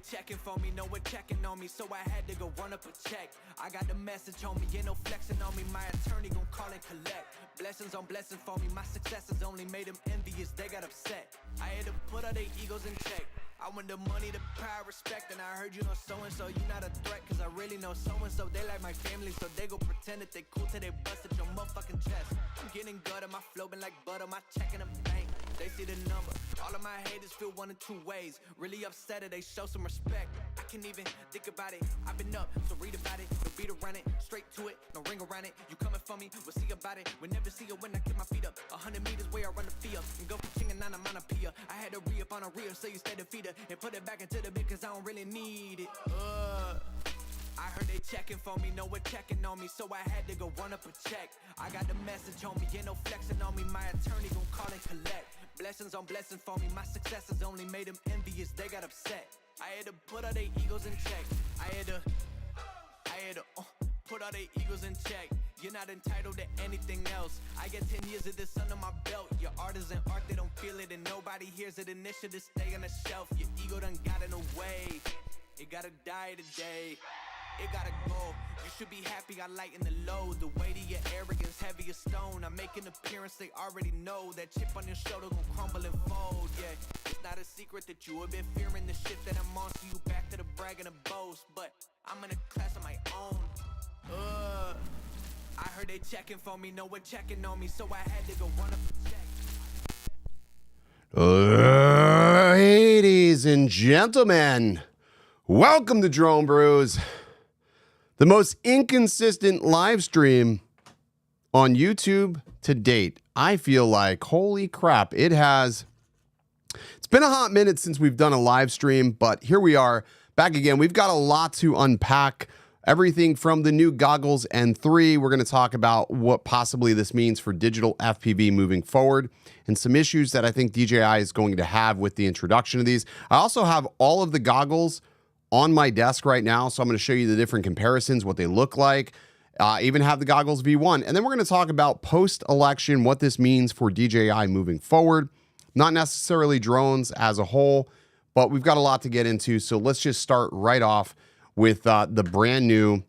checking for me, no one checking on me, so I had to go run up a check. I got the message on me, ain't no flexing on me, my attorney gon' call and collect. Blessings on blessings for me, my successes only made them envious, they got upset. I had to put all their egos in check. I want the money, the power, respect, and I heard you know so-and-so, you not a threat, cause I really know so-and-so, they like my family, so they go pretend that they cool till they bust at your motherfucking chest. I'm getting gutter, my flow been like butter, my check in the bank, they see the number. All of my haters feel one of two ways, really upset or they show some respect. I can't even think about it, I've been up, so read about it, no beat around it, straight to it, no ring around it. You coming for me, we'll see about it, we'll never see it when I get my feet up. 100 meters where I run the field, and go from king and nine, I'm on a Pia. I had to re-up on a reel, so you stay defeated, and put it back into the bit, cause I don't really need it. I heard they checking for me, no one checking on me, so I had to go run up a check. I got the message on me, ain't no flexing on me, my attorney gon' call and collect. Blessings on blessings for me, my successes only made them envious, they got upset. I had to put all their egos in check. I had to put all their egos in check. You're not entitled to anything else. I get 10 years of this under my belt. Your art isn't art, they don't feel it, and nobody hears it. Initiative stay on the shelf. Your ego done got in the way. It gotta die today. It gotta go. You should be happy I lighten the load. The weight of your arrogance, heavy as stone. I make an appearance, they already know. That chip on your shoulder gon' crumble and fold, yeah. It's not a secret that you have been fearing the shit that I'm on. So you back to the brag and the boast. But I'm in a class of my own. I heard they checking for me, no one checking on me, so I had to go run up a check. Ladies and gentlemen, welcome to Drone Brews, the most inconsistent live stream on YouTube to date. I feel like, holy crap, it's been a hot minute since we've done a live stream, but here we are back again. We've got a lot to unpack. Everything from the new goggles N3. We're going to talk about what possibly this means for digital FPV moving forward and some issues that I think DJI is going to have with the introduction of these. I also have all of the goggles on my desk right now, so I'm going to show you the different comparisons, what they look like. Even have the goggles V1. And then we're going to talk about post-election, what this means for DJI moving forward. Not necessarily drones as a whole, but we've got a lot to get into. So let's just start right off with the brand new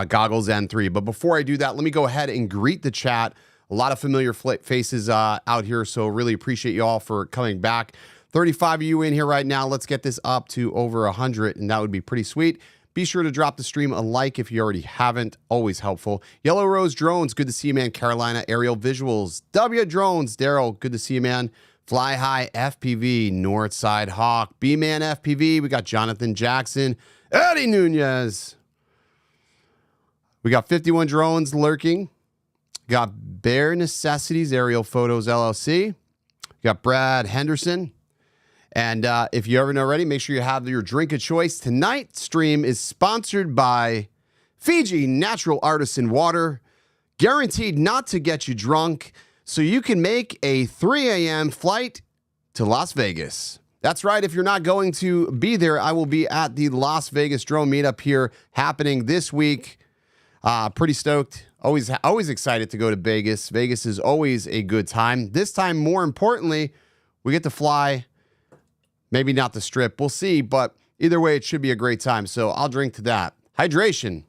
goggles N3. But before I do that, let me go ahead and greet the chat. A lot of familiar faces out here, so really appreciate you all for coming back. 35 of you in here right now. Let's get this up to over 100, and that would be pretty sweet. Be sure to drop the stream a like if you already haven't. Always helpful. Yellow Rose Drones, good to see you, man. Carolina Aerial Visuals. W Drones, Daryl, good to see you, man. Fly High FPV, Northside Hawk, B-Man FPV. We got Jonathan Jackson. Eddie Nunez. We got 51 Drones lurking. Got Bare Necessities Aerial Photos LLC. Got Brad Henderson. And if you haven't already, make sure you have your drink of choice. Tonight's stream is sponsored by Fiji Natural Artisan Water. Guaranteed not to get you drunk, so you can make a 3 a.m. flight to Las Vegas. That's right. If you're not going to be there, I will be at the Las Vegas drone meetup here happening this week. Pretty stoked. Always excited to go to Vegas. Vegas is always a good time. This time, more importantly, we get to fly. Maybe not the strip. We'll see. But either way, it should be a great time. So I'll drink to that. Hydration.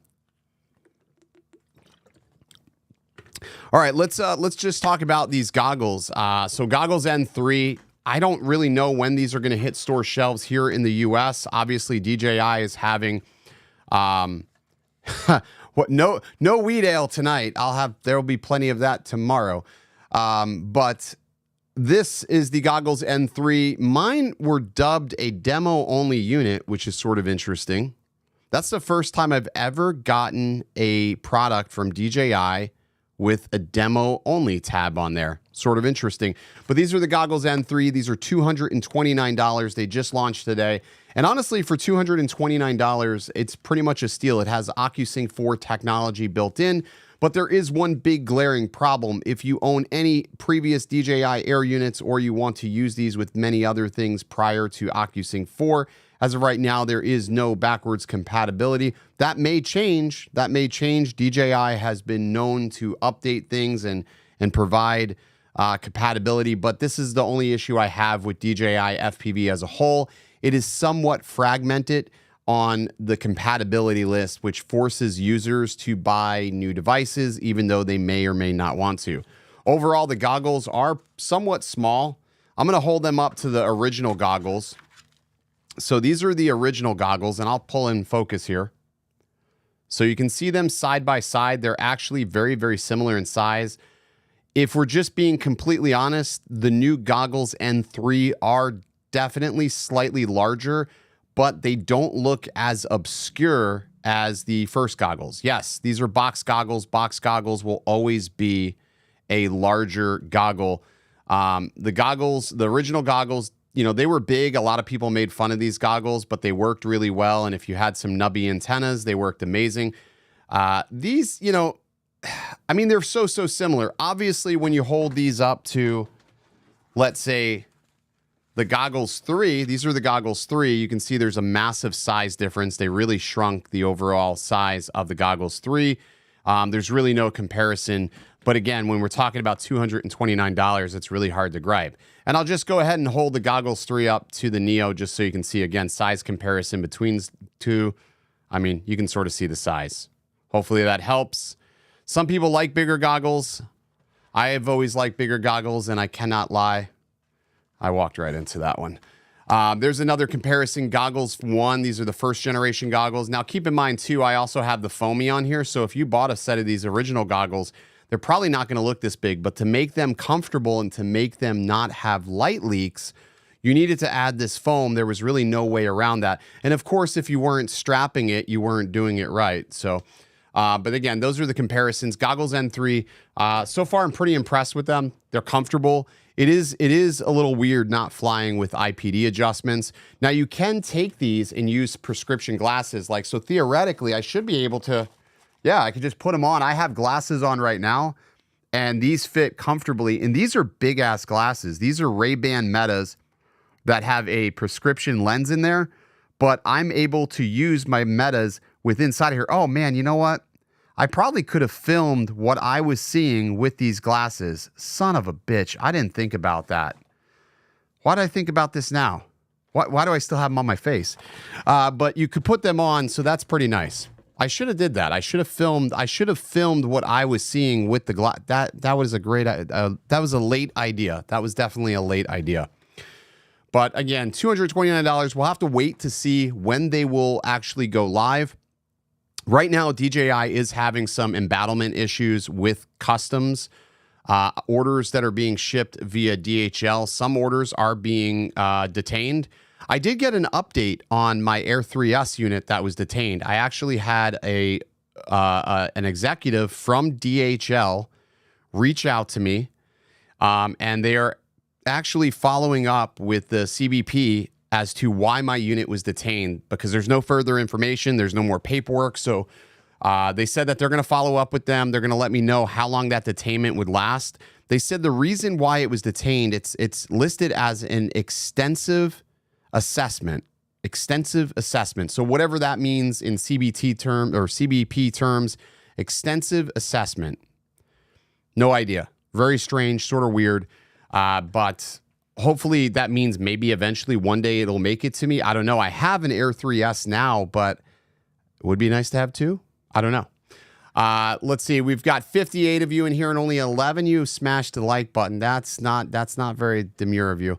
All right, let's just talk about these goggles. So goggles N3. I don't really know when these are going to hit store shelves here in the U.S. Obviously, DJI is having no wheat ale tonight. There'll be plenty of that tomorrow. But this is the goggles N3. Mine were dubbed a demo-only unit, which is sort of interesting. That's the first time I've ever gotten a product from DJI with a demo-only tab on there. Sort of interesting. But these are the goggles N3. These are $229. They just launched today. And honestly, for $229, it's pretty much a steal. It has OcuSync 4 technology built in, but there is one big glaring problem. If you own any previous DJI Air units or you want to use these with many other things prior to OcuSync 4, as of right now, there is no backwards compatibility. That may change. DJI has been known to update things and provide compatibility, but this is the only issue I have with DJI FPV as a whole. It is somewhat fragmented on the compatibility list, which forces users to buy new devices, even though they may or may not want to. Overall, the goggles are somewhat small. I'm going to hold them up to the original goggles. So these are the original goggles, and I'll pull in focus here. So you can see them side by side. They're actually very, very similar in size. If we're just being completely honest, the new goggles N3 are definitely slightly larger, but they don't look as obscure as the first goggles. Yes, these are box goggles. Box goggles will always be a larger goggle. The original goggles, you know, they were big. A lot of people made fun of these goggles, but they worked really well. And if you had some nubby antennas, they worked amazing. These, you know, I mean, they're so similar. Obviously, when you hold these up to, let's say, the goggles 3, these are the goggles 3. You can see there's a massive size difference. They really shrunk the overall size of the goggles 3. There's really no comparison. But again, when we're talking about $229, it's really hard to gripe. And I'll just go ahead and hold the goggles 3 up to the Neo just so you can see, again, size comparison between two. I mean, you can sort of see the size. Hopefully that helps. Some people like bigger goggles. I have always liked bigger goggles, and I cannot lie. I walked right into that one. There's another comparison, goggles 1. These are the first generation goggles. Now, keep in mind, too, I also have the foamy on here. So if you bought a set of these original goggles, they're probably not going to look this big. But to make them comfortable and to make them not have light leaks, you needed to add this foam. There was really no way around that. And, of course, if you weren't strapping it, you weren't doing it right. So, but again, those are the comparisons. Goggles N3, so far I'm pretty impressed with them. They're comfortable. It is a little weird not flying with IPD adjustments. Now, you can take these and use prescription glasses. Like, so theoretically, I should be able to, yeah, I could just put them on. I have glasses on right now, and these fit comfortably. And these are big-ass glasses. These are Ray-Ban Metas that have a prescription lens in there, but I'm able to use my Metas with inside of here. Oh, man, you know what? I probably could have filmed what I was seeing with these glasses. Son of a bitch. I didn't think about that. Why did I think about this now? Why do I still have them on my face? But you could put them on, so that's pretty nice. I should have did that. I should have filmed what I was seeing with the glass. That was a great, that was a late idea. That was definitely a late idea. But again, $229. We'll have to wait to see when they will actually go live. Right now, DJI is having some embattlement issues with customs orders that are being shipped via DHL. Some orders are being detained. I did get an update on my Air 3S unit that was detained. I actually had an executive from DHL reach out to me, and they are actually following up with the CBP as to why my unit was detained, because there's no further information. There's no more paperwork. So they said that they're going to follow up with them. They're going to let me know how long that detainment would last. They said the reason why it was detained, it's listed as an extensive assessment. Extensive assessment. So whatever that means in CBT term or CBP terms, extensive assessment. No idea. Very strange, sort of weird. But hopefully that means maybe eventually one day it'll make it to me. I don't know. I have an Air 3S now, but it would be nice to have two. I don't know. Let's see. We've got 58 of you in here and only 11 of you smashed the like button. That's not very demure of you.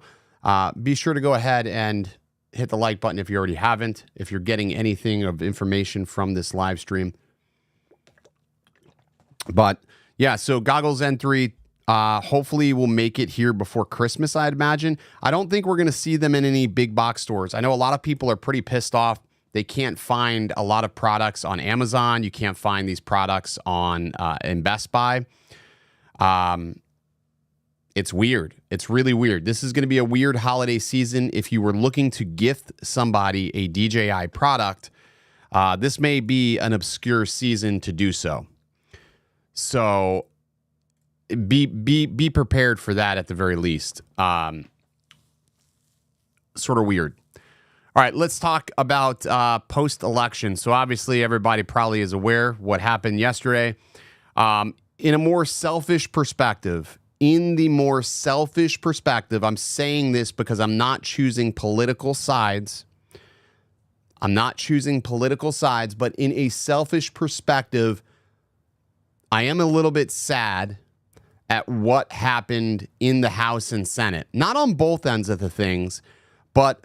Be sure to go ahead and hit the like button if you already haven't, if you're getting anything of information from this live stream. But yeah, so goggles N3, hopefully we'll make it here before Christmas, I'd imagine. I don't think we're going to see them in any big box stores. I know a lot of people are pretty pissed off. They can't find a lot of products on Amazon. You can't find these products on in Best Buy. It's weird. It's really weird. This is going to be a weird holiday season. If you were looking to gift somebody a DJI product, this may be an obscure season to do so. So be prepared for that at the very least. Sort of weird. All right, let's talk about post-election. So obviously everybody probably is aware what happened yesterday. In a more selfish perspective, in the more selfish perspective, I'm saying this because I'm not choosing political sides. I'm not choosing political sides, but in a selfish perspective, I am a little bit sad at what happened in the House and Senate. Not on both ends of the things, but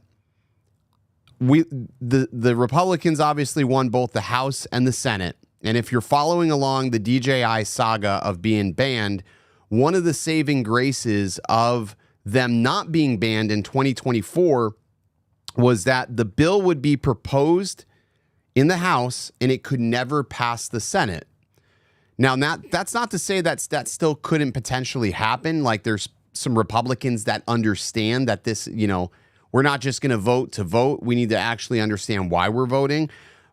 the Republicans obviously won both the House and the Senate. And if you're following along the DJI saga of being banned, one of the saving graces of them not being banned in 2024 was that the bill would be proposed in the House and it could never pass the Senate. Now, that's not to say that still couldn't potentially happen. Like, there's some Republicans that understand that this, we're not just going to vote. We need to actually understand why we're voting.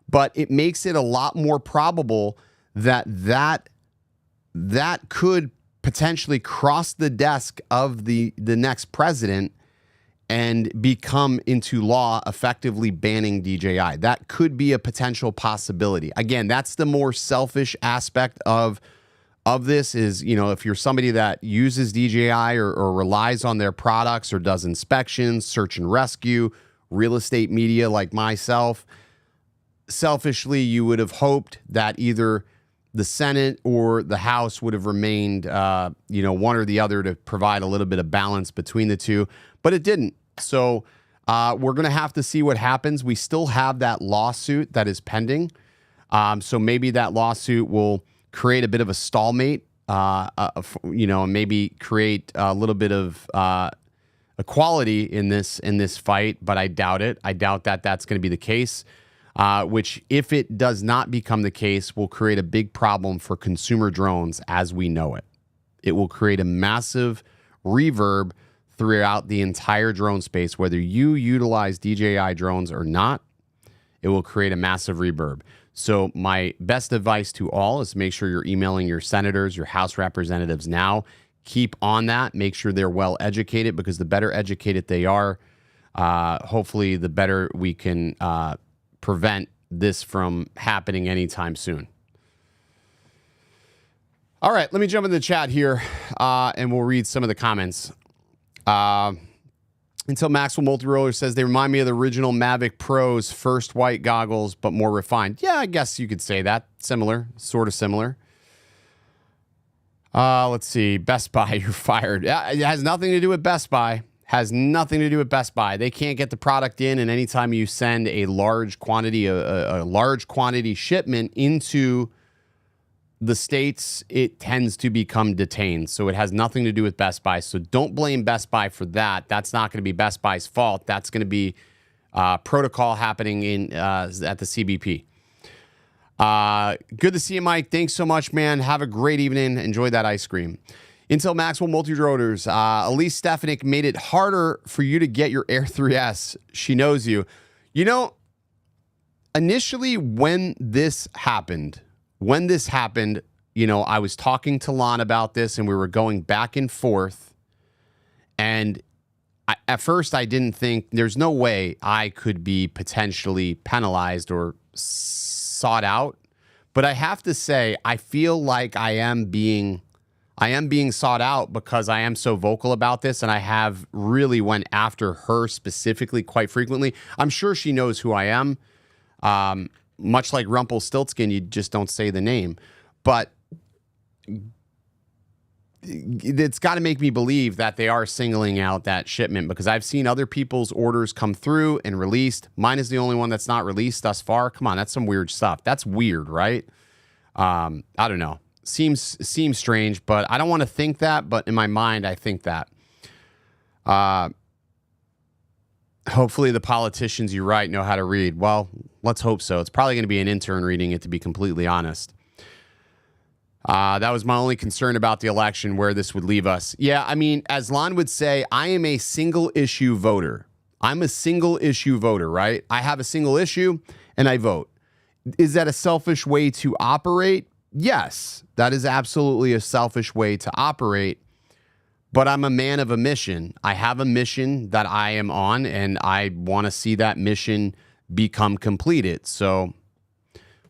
But it makes it a lot more probable that could potentially cross the desk of the next president and become into law, effectively banning DJI. That could be a potential possibility. Again, that's the more selfish aspect of this is, if you're somebody that uses DJI or relies on their products or does inspections, search and rescue, real estate media like myself, selfishly, you would have hoped that either the Senate or the House would have remained, one or the other to provide a little bit of balance between the two, but it didn't. So we're going to have to see what happens. We still have that lawsuit that is pending. So maybe that lawsuit will create a bit of a stalemate, and maybe create a little bit of equality in this fight, but I doubt it. I doubt that that's going to be the case, which, if it does not become the case, will create a big problem for consumer drones as we know it. It will create a massive reverb throughout the entire drone space, whether you utilize DJI drones or not. It will create a massive reverb. So my best advice to all is make sure you're emailing your senators, your House representatives now. Keep on that. Make sure they're well educated, because the better educated they are, hopefully the better we can prevent this from happening anytime soon. All right, let me jump in the chat here, and we'll read some of the comments. Until Maxwell Multiroller says they remind me of the original Mavic Pro's first white goggles, but more refined. Yeah, I guess you could say that. Similar, sort of similar. Let's see. Best Buy, you're fired. It has nothing to do with Best Buy. Has nothing to do with Best Buy. They can't get the product in, and anytime you send a large quantity, a large quantity shipment into the States, it tends to become detained. So it has nothing to do with Best Buy. So don't blame Best Buy for that. That's not going to be Best Buy's fault. That's going to be protocol happening at the CBP. Good to see you, Mike. Thanks so much, man. Have a great evening. Enjoy that ice cream. Intel Maxwell Multi-Rotors. Elise Stefanik made it harder for you to get your Air 3S. She knows you. Initially when this happened, I was talking to Lon about this, and we were going back and forth. And at first, I didn't think there's no way I could be potentially penalized or sought out. But I have to say, I feel like I am being sought out because I am so vocal about this, and I have really went after her specifically quite frequently. I'm sure she knows who I am. Much like Rumpelstiltskin, you just don't say the name. But it's got to make me believe that they are singling out that shipment, because I've seen other people's orders come through and released. Mine is the only one that's not released thus far. Come on, that's some weird stuff. That's weird, right? I don't know. Seems strange, but I don't want to think that. But in my mind, I think that. Hopefully the politicians you write know how to read. Well, let's hope so. It's probably going to be an intern reading it, to be completely honest. That was my only concern about the election, where this would leave us. Yeah, I mean, as Lon would say, I am a single issue voter. I'm a single issue voter, right? I have a single issue and I vote. Is that a selfish way to operate? Yes, that is absolutely a selfish way to operate. But I'm a man of a mission. I have a mission that I am on, and I want to see that mission become completed. So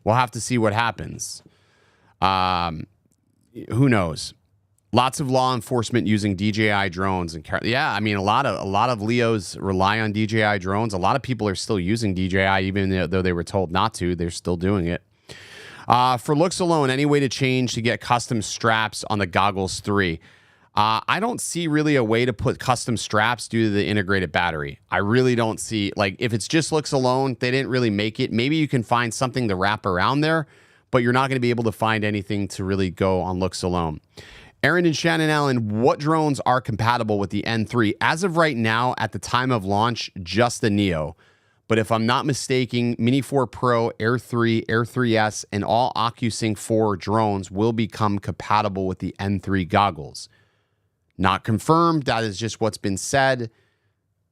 we'll have to see what happens. Who knows? Lots of law enforcement using DJI drones, and yeah, I mean a lot of Leos rely on DJI drones. A lot of people are still using DJI, even though they were told not to. They're still doing it. For looks alone, any way to change to get custom straps on the Goggles 3? I don't see really a way to put custom straps due to the integrated battery. I really don't see, like, if it's just looks alone, they didn't really make it. Maybe you can find something to wrap around there, but you're not going to be able to find anything to really go on looks alone. Aaron and Shannon Allen, what drones are compatible with the N3? As of right now, at the time of launch, just the Neo. But if I'm not mistaken, Mini 4 Pro, Air 3, Air 3S, and all OcuSync 4 drones will become compatible with the N3 goggles. Not confirmed. That is just what's been said.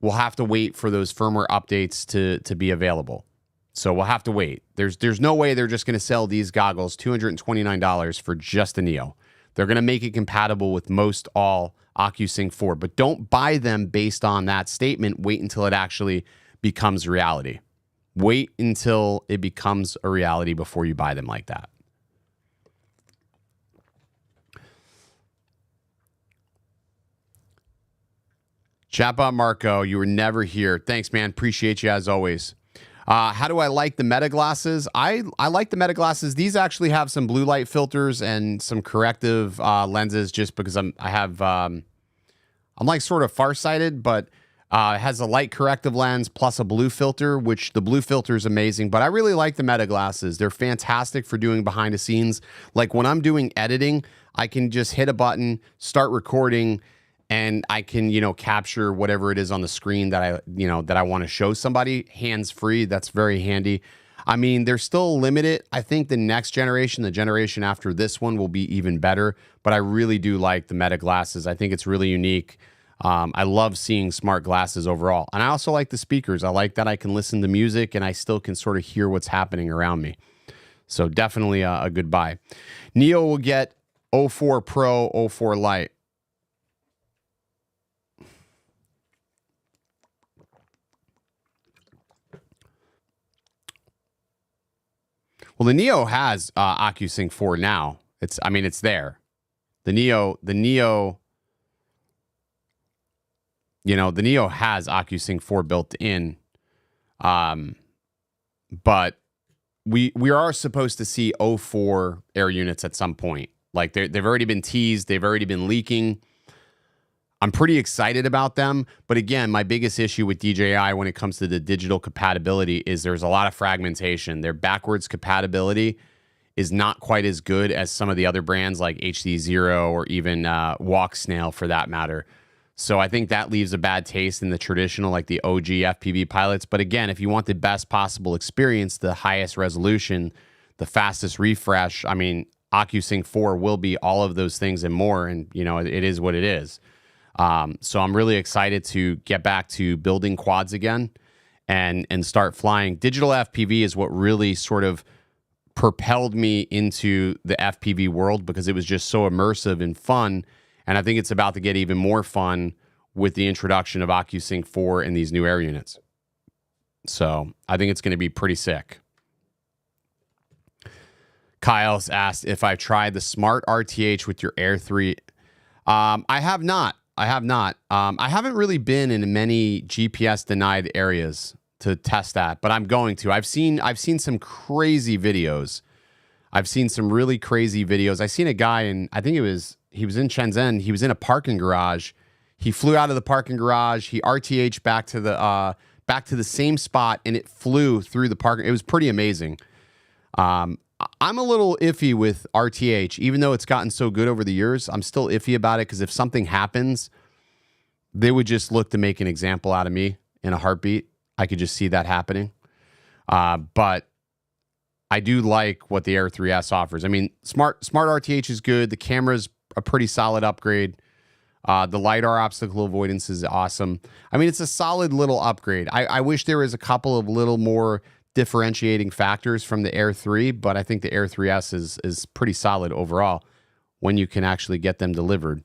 We'll have to wait for those firmware updates to be available. So we'll have to wait. There's no way they're just going to sell these goggles $229 for just the Neo. They're going to make it compatible with most all OcuSync 4, but don't buy them based on that statement. Wait until it actually becomes reality. Wait until it becomes a reality before you buy them like that. Chatbot Marco, you were never here. Thanks, man. Appreciate you as always. How do I like the Meta glasses? I like the Meta glasses. These actually have some blue light filters and some corrective lenses, just because I'm like sort of farsighted, but it has a light corrective lens plus a blue filter, which the blue filter is amazing. But I really like the Meta glasses. They're fantastic for doing behind the scenes. Like when I'm doing editing, I can just hit a button, start recording, and I can, capture whatever it is on the screen that I want to show somebody hands free. That's very handy. I mean, they're still limited. I think the next generation, the generation after this one, will be even better. But I really do like the Meta glasses. I think it's really unique. I love seeing smart glasses overall. And I also like the speakers. I like that I can listen to music and I still can sort of hear what's happening around me. So definitely a good buy. Neo will get 04 Pro, 04 Lite. Well, the Neo has OcuSync 4 now. It's there. The Neo has OcuSync 4 built in. But we are supposed to see 04 air units at some point. Like they've already been teased, they've already been leaking. I'm pretty excited about them, but again, my biggest issue with DJI when it comes to the digital compatibility is there's a lot of fragmentation. Their backwards compatibility is not quite as good as some of the other brands like HD Zero or even Walk Snail for that matter. So I think that leaves a bad taste in the traditional, like the OG FPV pilots. But again, if you want the best possible experience, the highest resolution, the fastest refresh, I mean, OcuSync 4 will be all of those things and more. And, it is what it is. So I'm really excited to get back to building quads again and start flying. Digital FPV is what really sort of propelled me into the FPV world because it was just so immersive and fun. And I think it's about to get even more fun with the introduction of OcuSync 4 and these new air units. So I think it's going to be pretty sick. Kyle's asked if I've tried the Smart RTH with your Air 3. I have not. I haven't really been in many GPS denied areas to test that, but I'm going to. I've seen some crazy videos. I've seen some really crazy videos. I seen a guy I think he was in Shenzhen. He was in a parking garage. He flew out of the parking garage. He RTH back to the same spot, and it flew through the parking. It was pretty amazing. I'm a little iffy with RTH, even though it's gotten so good over the years. I'm still iffy about it because if something happens, they would just look to make an example out of me in a heartbeat. I could just see that happening. But I do like what the Air 3S offers. I mean, Smart RTH is good. The camera's a pretty solid upgrade. The LiDAR obstacle avoidance is awesome. I mean, it's a solid little upgrade. I wish there was a couple of little more differentiating factors from the Air 3, but I think the Air 3S is pretty solid overall when you can actually get them delivered.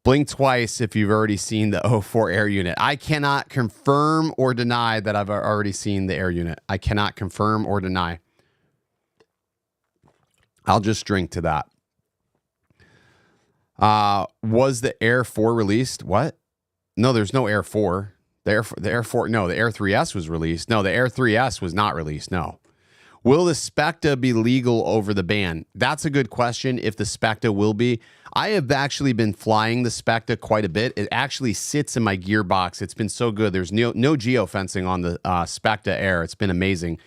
Blink twice if you've already seen the 04 Air unit. I cannot confirm or deny that I've already seen the Air unit. I cannot confirm or deny. I'll just drink to that. Was the Air 4 released? What? No, there's no Air 4. The Air 4, no, the Air 3S was released. No, the Air 3S was not released. No. Will the Specta be legal over the ban? That's a good question. If the Specta will be, I have actually been flying the Specta quite a bit. It actually sits in my gearbox. It's been so good. There's no geofencing on the Specta Air. It's been amazing.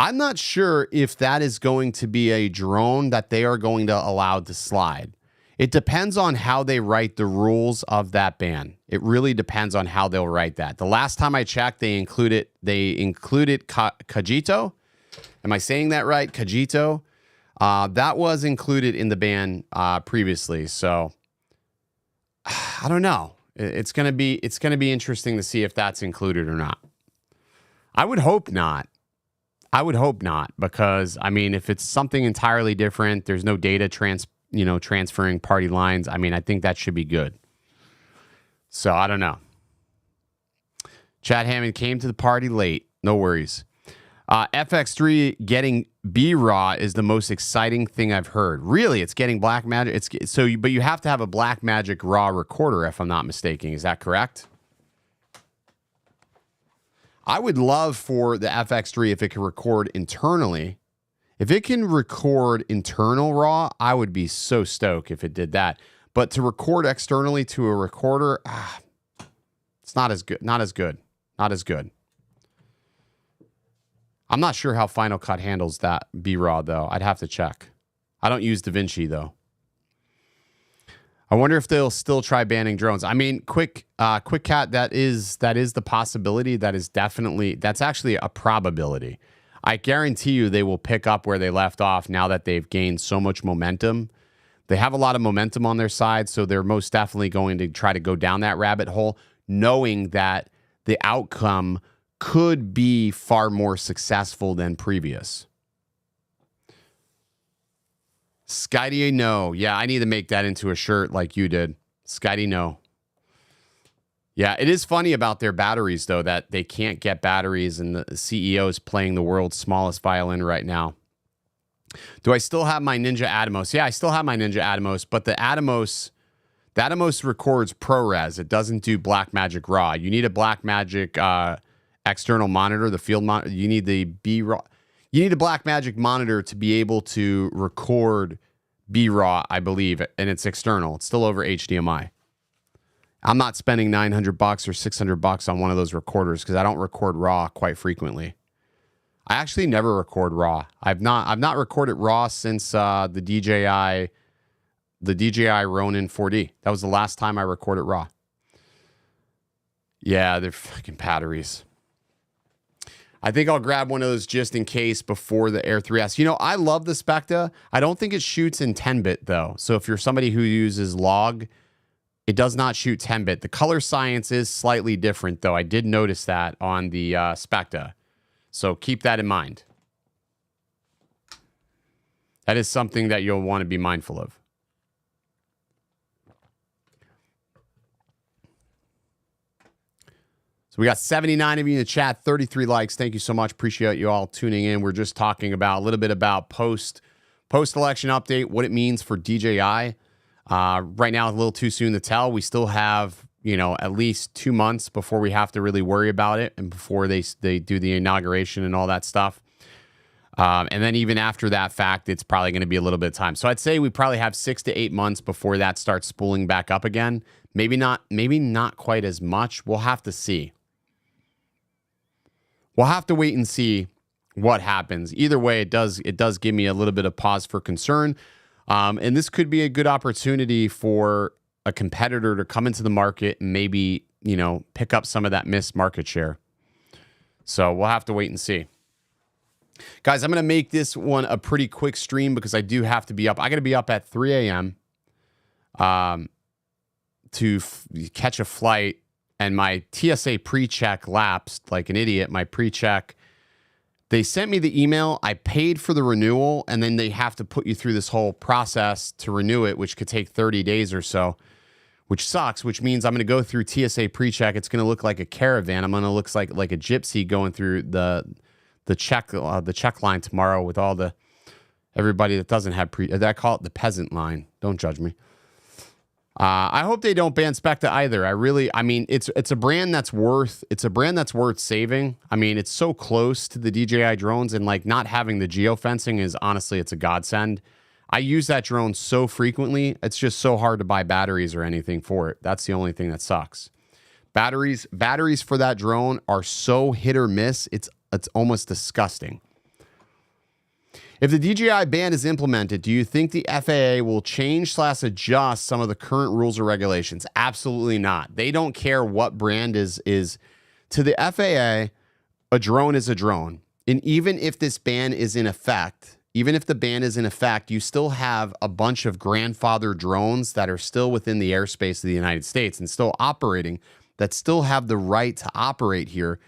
I'm not sure if that is going to be a drone that they are going to allow to slide. It depends on how they write the rules of that ban. It really depends on how they'll write that. The last time I checked, they included Cogito. Am I saying that right? Cogito. That was included in the ban previously. So I don't know. It's gonna be interesting to see if that's included or not. I would hope not. Because I mean, if it's something entirely different, there's no data transferring party lines. I mean, I think that should be good. So I don't know. Chad Hammond came to the party late. No worries. FX3 getting B-Raw is the most exciting thing I've heard. Really, it's getting Blackmagic. But you have to have a Blackmagic RAW recorder, if I'm not mistaken. Is that correct? I would love for the FX3 if it could record internally. If it can record internal RAW, I would be so stoked if it did that. But to record externally to a recorder, it's not as good. Not as good. I'm not sure how Final Cut handles that B-Raw, though. I'd have to check. I don't use DaVinci, though. I wonder if they'll still try banning drones. I mean, Quick Cat, that is the possibility. That's actually a probability. I guarantee you they will pick up where they left off now that they've gained so much momentum. They have a lot of momentum on their side, so they're most definitely going to try to go down that rabbit hole, knowing that the outcome could be far more successful than previous. Skydie, no. Yeah, I need to make that into a shirt like you did. Skydie, no. Yeah, it is funny about their batteries, though, that they can't get batteries, and the CEO is playing the world's smallest violin right now. Do I still have my Ninja Atomos? Yeah, I still have my Ninja Atomos, but the Atomos records ProRes. It doesn't do Blackmagic RAW. You need a Blackmagic external monitor, the field monitor. You need the B-RAW. You need a Blackmagic monitor to be able to record B-RAW, I believe, and it's external. It's still over HDMI. I'm not spending $900 or $600 on one of those recorders because I don't record RAW quite frequently. I actually never record RAW. I've not recorded RAW since the DJI Ronin 4D. That was the last time I recorded RAW. Yeah, they're fucking batteries. I think I'll grab one of those just in case before the Air 3S. You know, I love the Specta. I don't think it shoots in 10-bit, though. So if you're somebody who uses log, it does not shoot 10-bit. The color science is slightly different, though. I did notice that on the Specta. So keep that in mind. That is something that you'll want to be mindful of. So we got 79 of you in the chat, 33 likes. Thank you so much. Appreciate you all tuning in. We're just talking about a little bit about post-election update, what it means for DJI. Right now, it's a little too soon to tell. We still have, at least 2 months before we have to really worry about it and before they do the inauguration and all that stuff. And then even after that fact, it's probably going to be a little bit of time. So I'd say we probably have 6 to 8 months before that starts spooling back up again. Maybe not quite as much. We'll have to see. We'll have to wait and see what happens. Either way, it does give me a little bit of pause for concern. And this could be a good opportunity for a competitor to come into the market and maybe, pick up some of that missed market share. So we'll have to wait and see. Guys, I'm going to make this one a pretty quick stream because I do have to be up. I got to be up at 3 a.m. To catch a flight. And my TSA pre-check lapsed like an idiot. My pre-check, they sent me the email. I paid for the renewal, and then they have to put you through this whole process to renew it, which could take 30 days or so, which sucks, which means I'm going to go through TSA pre-check. It's going to look like a caravan. I'm going to look like a gypsy going through the check line tomorrow with all everybody that doesn't have I call it the peasant line. Don't judge me. I hope they don't ban Specta either. I mean, it's a brand that's worth saving. I mean, it's so close to the DJI drones, and like not having the geofencing is honestly, it's a godsend. I use that drone so frequently. It's just so hard to buy batteries or anything for it. That's the only thing that sucks. Batteries for that drone are so hit or miss. It's almost disgusting. If the DJI ban is implemented, do you think the FAA will change/adjust some of the current rules or regulations? Absolutely not. They don't care what brand is. To the FAA, a drone is a drone. And even if this ban is in effect, you still have a bunch of grandfather drones that are still within the airspace of the United States and still operating, that still have the right to operate here.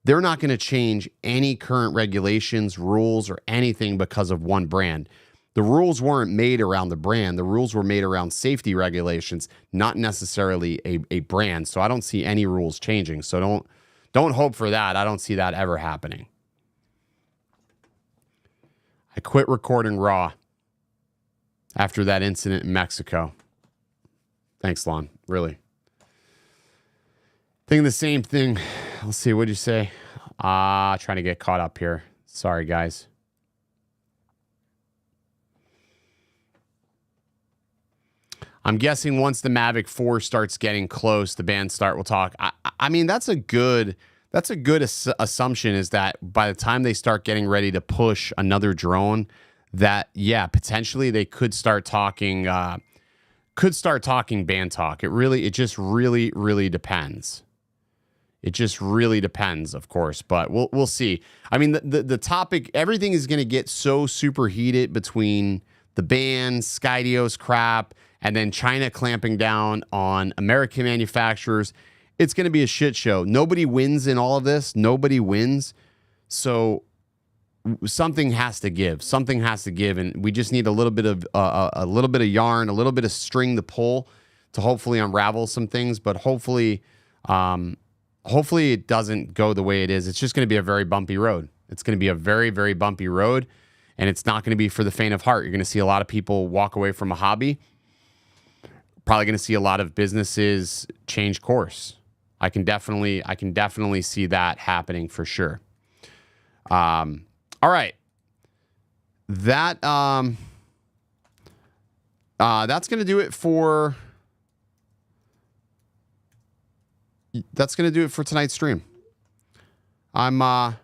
They're not going to change any current regulations, rules, or anything because of one brand. The rules weren't made around the brand. The rules were made around safety regulations, not necessarily a brand. So I don't see any rules changing. So don't hope for that. I don't see that ever happening. I quit recording raw after that incident in Mexico. Thanks, Lon. Really. Thinking the same thing. Let's see. What'd you say? Trying to get caught up here. Sorry, guys. I'm guessing once the Mavic 4 starts getting close, the band will talk. I mean, that's a good assumption, is that by the time they start getting ready to push another drone, that, yeah, potentially they could start talking band talk. It just really depends. It just really depends, of course, but we'll see. I mean, the topic, everything is going to get so super heated between the ban, Skydio's crap, and then China clamping down on American manufacturers. It's going to be a shit show. Nobody wins in all of this. Nobody wins. So something has to give. Something has to give, and we just need a little bit of yarn, a little bit of string to pull to hopefully unravel some things. But hopefully it doesn't go the way it is. It's just going to be a very bumpy road. It's going to be a very, very bumpy road, and it's not going to be for the faint of heart. You're going to see a lot of people walk away from a hobby. Probably going to see a lot of businesses change course. I can definitely see that happening for sure. All right. That's going to do it for tonight's stream. I'm going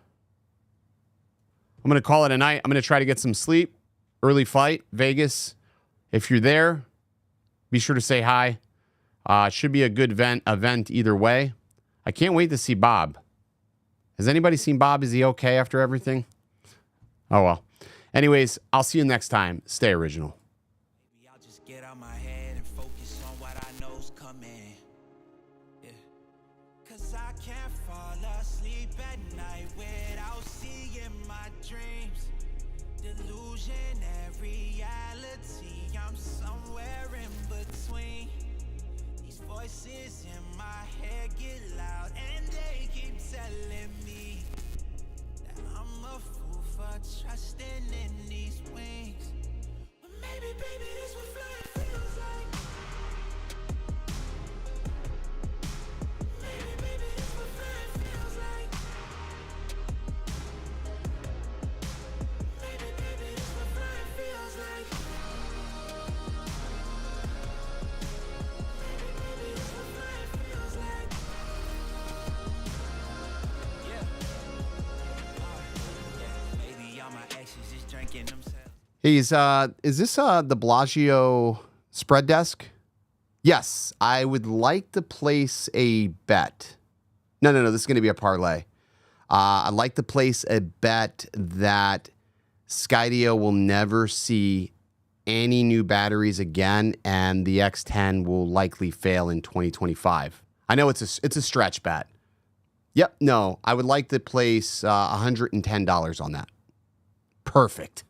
to call it a night. I'm going to try to get some sleep. Early flight, Vegas. If you're there, be sure to say hi. It should be a good event either way. I can't wait to see Bob. Has anybody seen Bob? Is he okay after everything? Oh, well. Anyways, I'll see you next time. Stay original. Maybe I'll just get out my head and focus on what I know's coming. Yeah. 'Cause I can't fall asleep at night without seeing my dreams. Delusionary reality, I'm somewhere in between. These voices in my head get loud and they keep telling me that I'm a fool for trusting in these wings. But maybe, baby, this what flying feels like. Maybe, baby, this what flying feels like. Maybe, baby, this what flying feels like. Maybe, baby, this what flying feels like. Yeah. Maybe all my exes just drinking themselves. Hey, is this the Bellagio spread desk? Yes, I would like to place a bet. No, this is going to be a parlay. I'd like to place a bet that Skydio will never see any new batteries again, and the X10 will likely fail in 2025. I know it's a stretch bet. Yep, no, I would like to place $110 on that. Perfect.